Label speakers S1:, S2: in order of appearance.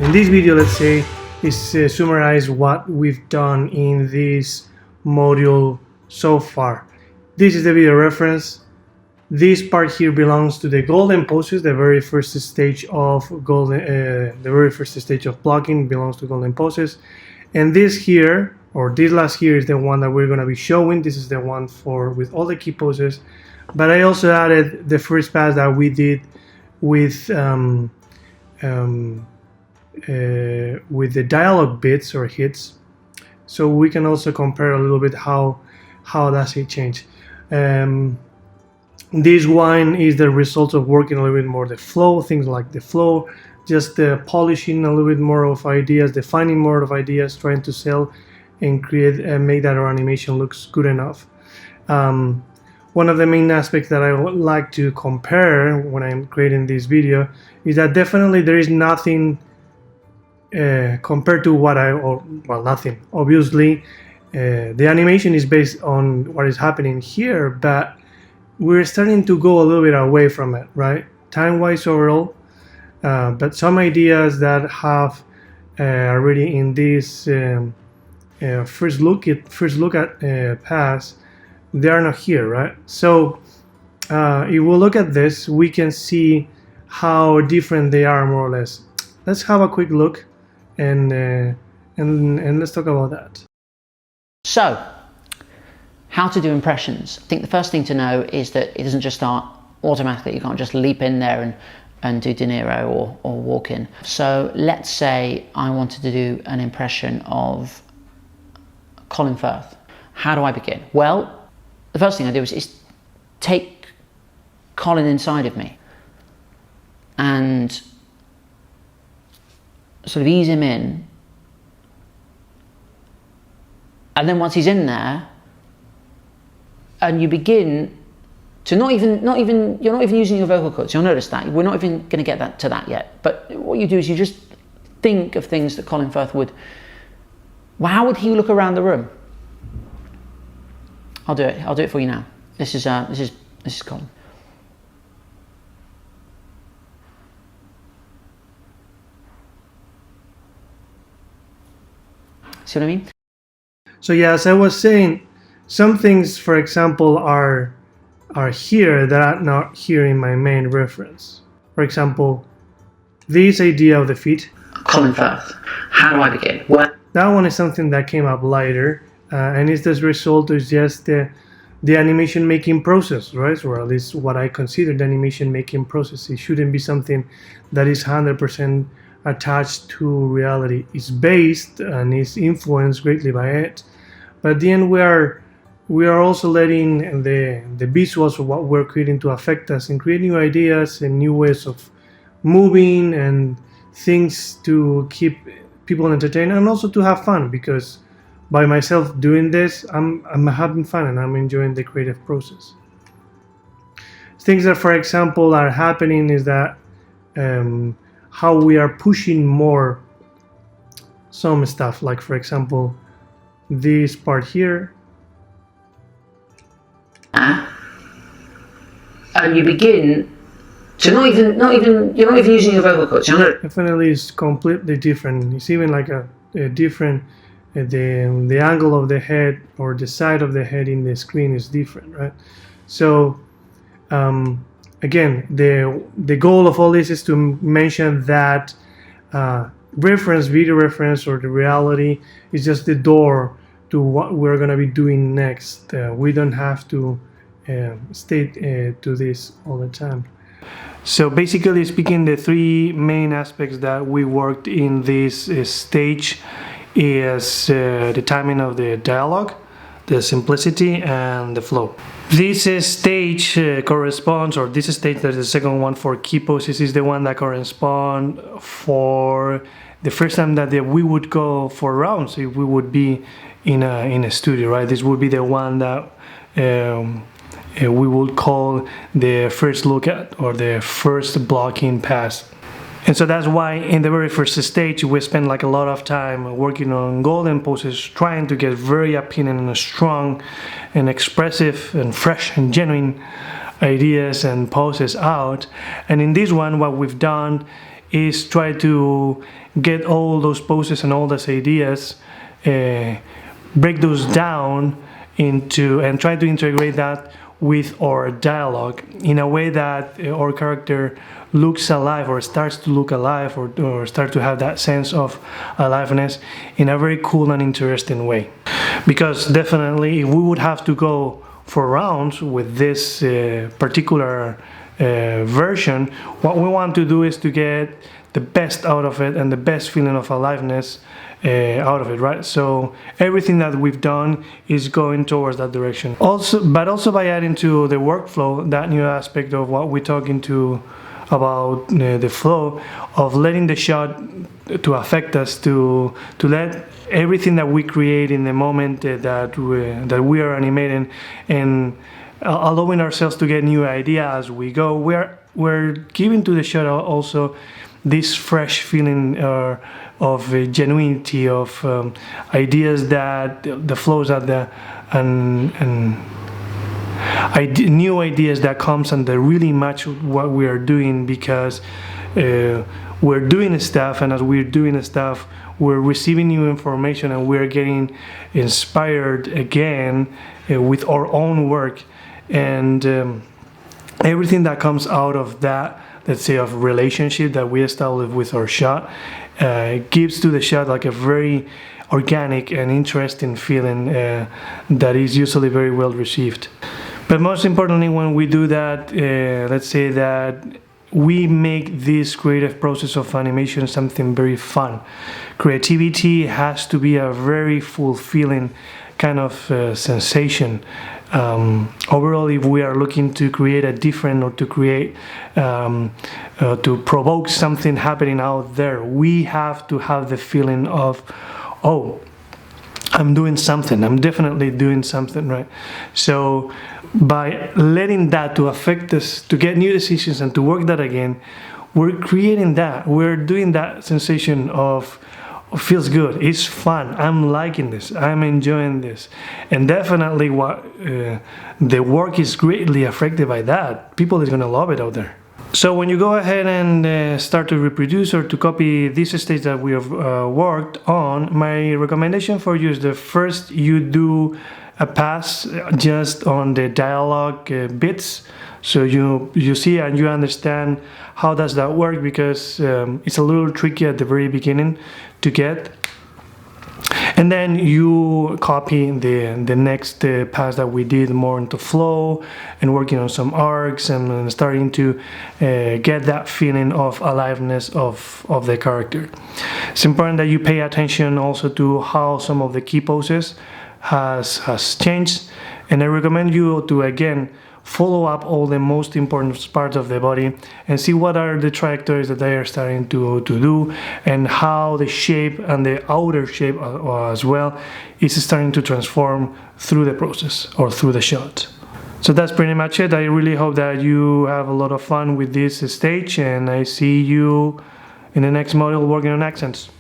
S1: in this video, let's say, is summarize what we've done in this module so far. This is the video reference. This part here belongs to the golden poses, the very first stage of blocking belongs to golden poses. And this here, or this last here, is the one that we're going to be showing. This is the one with all the key poses. But I also added the first pass that we did with the dialogue bits or hits, so we can also compare a little bit how does it change. This one is the result of working a little bit more the flow, things like the flow, just polishing a little bit more of ideas, defining more of ideas, trying to sell and create and make that our animation looks good enough. One of the main aspects that I would like to compare when I'm creating this video is that definitely there is nothing compared to nothing. Obviously, the animation is based on what is happening here, but we're starting to go a little bit away from it, right? Time-wise overall, but some ideas that have already in this first look at pass, they are not here, right? So if we look at this, we can see how different they are, more or less. Let's have a quick look and let's talk about that.
S2: So, how to do impressions. I think the first thing to know is that it doesn't just start automatically. You can't just leap in there and do De Niro or walk in. So let's say I wanted to do an impression of Colin Firth. How do I begin? Well, the first thing I do is take Colin inside of me and sort of ease him in. And then once he's in there, and you begin to you're not even using your vocal cords. You'll notice that we're not even going to get to that yet. But what you do is you just think of things that Colin Firth would. Well, how would he look around the room? I'll do it. I'll do it for you now. This is Colin. See what I mean?
S1: So yeah, as I was saying, some things, for example, are here that are not here in my main reference. For example, this idea of the feet.
S2: Colin Firth. How do I begin? Well,
S1: that one is something that came up later, and it's this result is just the animation making process, right? Or at least what I consider the animation making process. It shouldn't be something that is 100% attached to reality. It's based and is influenced greatly by it. But at the end, we are also letting the visuals of what we're creating to affect us and create new ideas and new ways of moving and things to keep people entertained and also to have fun, because by myself doing this, I'm having fun and I'm enjoying the creative process. Things that, for example, are happening is that how we are pushing more some stuff, like for example this part here.
S2: And you begin to you're not even using your vocal cords.
S1: Definitely is completely different. It's even like a different. The angle of the head or the side of the head in the screen is different, right? So again, the goal of all this is to mention that video reference or the reality is just the door to what we're going to be doing next. We don't have to stay to this all the time. So basically speaking, the three main aspects that we worked in this stage is the timing of the dialogue, the simplicity, and the flow. This stage corresponds, or this stage that is the second one for key poses, is the one that corresponds for the first time that we would go for rounds if we would be in a studio, right? This would be the one that we would call the first look at, or the first blocking pass. And so that's why in the very first stage we spend like a lot of time working on golden poses, trying to get very appealing and strong and expressive and fresh and genuine ideas and poses out. And in this one, what we've done is try to get all those poses and all those ideas, break those down into, and try to integrate that with our dialogue in a way that our character looks alive, or starts to look alive, or start to have that sense of aliveness in a very cool and interesting way. Because definitely, if we would have to go for rounds with this particular version, what we want to do is to get the best out of it and the best feeling of aliveness out of it, right? So everything that we've done is going towards that direction. But also by adding to the workflow that new aspect of what we're talking to about the flow of letting the shot to affect us, to let everything that we create in the moment that we are animating, and allowing ourselves to get new ideas as we go. We're giving to the shot also this fresh feeling of genuinity, of ideas, that the flows at the new ideas that comes and that really match what we are doing, because we're doing stuff, and as we're doing stuff, we're receiving new information, and we're getting inspired again with our own work, and everything that comes out of that, let's say, of relationship that we establish with our shot, gives to the shot like a very organic and interesting feeling that is usually very well received. But most importantly, when we do that, let's say that we make this creative process of animation something very fun. Creativity has to be a very fulfilling kind of sensation. Overall, if we are looking to create a different, or to create to provoke something happening out there, we have to have the feeling of, oh, I'm doing something, I'm definitely doing something, right? So by letting that to affect us, to get new decisions and to work that again, we're creating that, we're doing that sensation of feels good, it's fun, I'm liking this, I'm enjoying this. And definitely what the work is greatly affected by that. People is gonna love it out there. So when you go ahead and start to reproduce or to copy these stages that we have worked on, my recommendation for you is the first you do a pass just on the dialogue bits, so you see and you understand how does that work, because it's a little tricky at the very beginning to get. And then you copy the next pass that we did more into flow and working on some arcs and starting to get that feeling of aliveness of the character. It's important that you pay attention also to how some of the key poses has changed, and I recommend you to again follow up all the most important parts of the body and see what are the trajectories that they are starting to do, and how the shape and the outer shape as well is starting to transform through the process or through the shot. So that's pretty much it. I really hope that you have a lot of fun with this stage, and I see you in the next module working on accents.